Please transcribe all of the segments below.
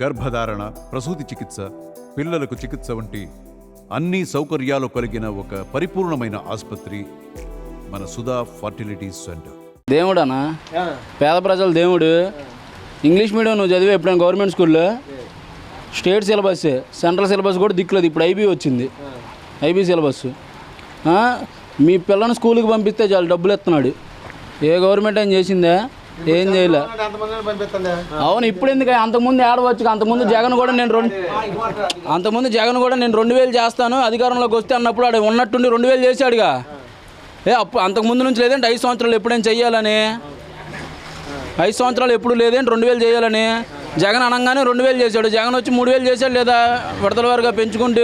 గర్భధారణ, ప్రసూతి చికిత్స, పిల్లలకు చికిత్స వంటి అన్ని సౌకర్యాలు కలిగిన ఒక పరిపూర్ణమైన ఆసుపత్రి మన సుధా ఫర్టిలిటీ సెంటర్. దేవుడనా పేద ప్రజల దేవుడు. ఇంగ్లీష్ మీడియం నువ్వు చదివే ఎప్పుడైనా గవర్నమెంట్ స్కూల్లో స్టేట్ సిలబస్, సెంట్రల్ సిలబస్ కూడా దిక్కులేదు. ఇప్పుడు ఐబీ వచ్చింది, ఐబీ సిలబస్. మీ పిల్లని స్కూల్కి పంపిస్తే చాలు డబ్బులు ఇస్తున్నాడు. ఏ గవర్నమెంట్ ఏం చేసిందా? ఏం చేయలే. అవును, ఇప్పుడు ఎందుకు? అంతకుముందు ఆడవచ్చు. అంతకుముందు జగన్ కూడా నేను 2000 చేస్తాను అధికారంలోకి వస్తే అన్నప్పుడు ఆడ ఉన్నట్టుండి 2000 చేశాడుగా. అప్పుడు అంతకుముందు నుంచి లేదంటే 5 సంవత్సరాలు ఎప్పుడైనా చెయ్యాలని, 5 సంవత్సరాలు ఎప్పుడు లేదంటే 2000 చేయాలని. జగన్ అనగానే 2000 చేశాడు. జగన్ వచ్చి 3000 చేశాడు లేదా విడతల వారుగా పెంచుకుంటూ.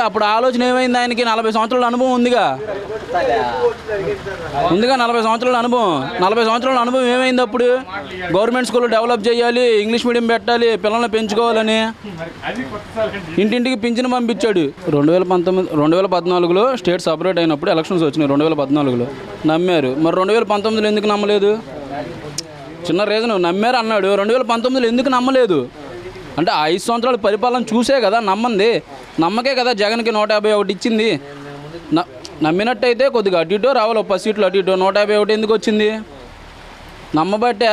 అప్పుడు ఆలోచన ఏమైంది? ఆయనకి 40 సంవత్సరాల అనుభవం ఉందిగా 40 సంవత్సరాల అనుభవం. 40 సంవత్సరాల అనుభవం ఏమైంది? అప్పుడు గవర్నమెంట్ స్కూల్ డెవలప్ చేయాలి, ఇంగ్లీష్ మీడియం పెట్టాలి, పిల్లల్ని పెంచుకోవాలని ఇంటింటికి పింఛను పంపించాడు. 2014లో స్టేట్ సపరేట్ అయినప్పుడు ఎలక్షన్స్ వచ్చినాయి. 2014లో నమ్మారు. మరి 2019లో ఎందుకు నమ్మలేదు? చిన్న రీజన్, నమ్మారు అన్నాడు. 2019లో ఎందుకు నమ్మలేదు అంటే 5 సంవత్సరాల పరిపాలన చూసే కదా నమ్మంది. నమ్మకే కదా జగన్కి 151 ఇచ్చింది. నమ్మినట్టయితే కొద్దిగా అటు ఇటు రావాలి, 10 సీట్లు అటు ఇటు. 151 ఎందుకు వచ్చింది? నమ్మబట్టే,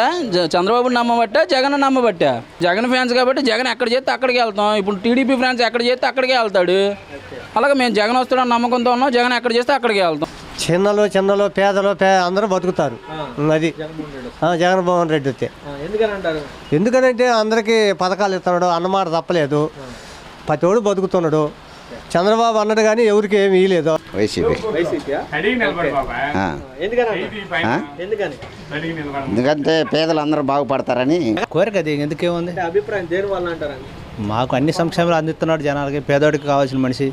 చంద్రబాబు నమ్మబట్టే, జగన్ నమ్మబట్టే. జగన్ ఫ్యాన్స్ కాబట్టి జగన్ ఎక్కడ చేస్తే అక్కడికి వెళ్తాం. ఇప్పుడు టీడీపీ ఫ్యాన్స్ ఎక్కడ చేస్తే అక్కడికే వెళ్తాడు. అలాగే మేము జగన్ వస్తాడని నమ్మకంతో ఉన్నాం. జగన్ ఎక్కడ చేస్తే అక్కడికి వెళ్తాం. చిన్నలు పేదలు అందరూ బతుకుతారు. అది జగన్మోహన్ రెడ్డి వస్తే. ఎందుకనంటే అందరికీ పథకాలు ఇస్తున్నాడు, అన్నమాట తప్పలేదు, ప్రతివాడు బతుకుతున్నాడు. చంద్రబాబు అన్నాడు కానీ ఎవరికి ఏమి ఇవ్వలేదు. ఎందుకంటే పేదలు అందరూ బాగుపడతారని కోరిక. అది ఎందుకేముంది? అభిప్రాయం దేని వల్ల అంటారు? మాకు అన్ని సంక్షేమాలు అందిస్తున్నాడు జనాలకి. పేదోడికి కావాల్సిన మనిషి